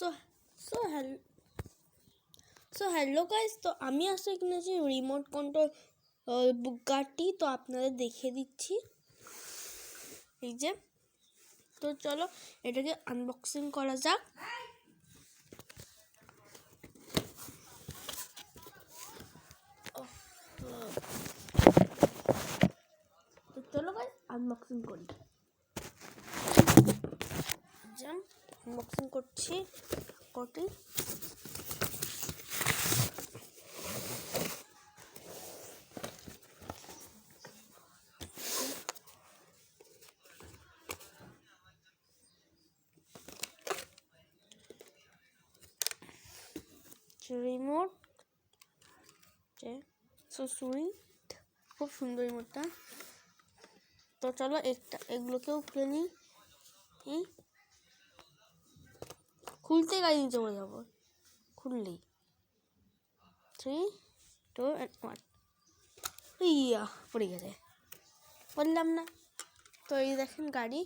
So so hello so hello guys, তো আমি আসলে কিনেছি রিমোট কন্ট্রোল বুগাটি। তো আপনাদের দেখিয়ে দিচ্ছি, এই যে। তো চলো এটাকে আনবক্সিং করা যাক। তো চলো গাইস আনবক্সিং করি। আনবক্সিং করছি কটি। রিমোট সুরি, খুব সুন্দর রিমোটটা। তো চলো এগুলোকেও খুলে নিই। খুলতে গাড়ি নিচে পড়ে যাবো খুললেই। 3, 2, 1 ইয়া পড়ে গেছে, বললাম না। তো এই দেখেন গাড়ি,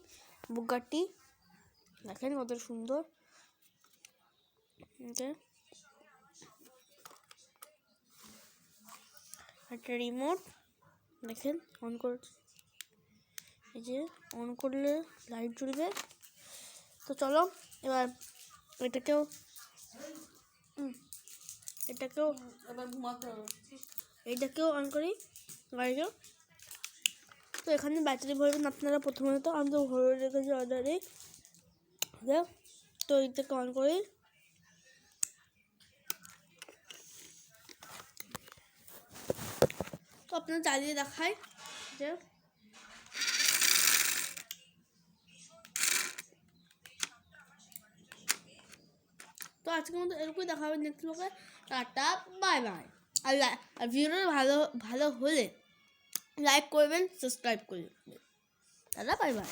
বুগাটি দেখেন কত সুন্দর। একটা রিমোট দেখেন, অন করে, এই যে অন করলে লাইট জ্বলবে। তো চলো এবার এটাকেও এবার ঘুমাতে হবে, এটাকেও অন করি গাড়িকেও। তো এখানে ব্যাটারি ভরবেন আপনারা প্রথমত, আমি তো ভরে রেখেছি অর্ডারে। তো এটাকে অন করি। তো আপনার চালিয়ে দেখায় যে তো আজকের মতো এরকমই দেখা হবে নেক্সট ব্লগে। Tata, bye bye. আর ভিডিওটা ভালো হলে লাইক করবেন, সাবস্ক্রাইব করবেন। Tata, bye bye.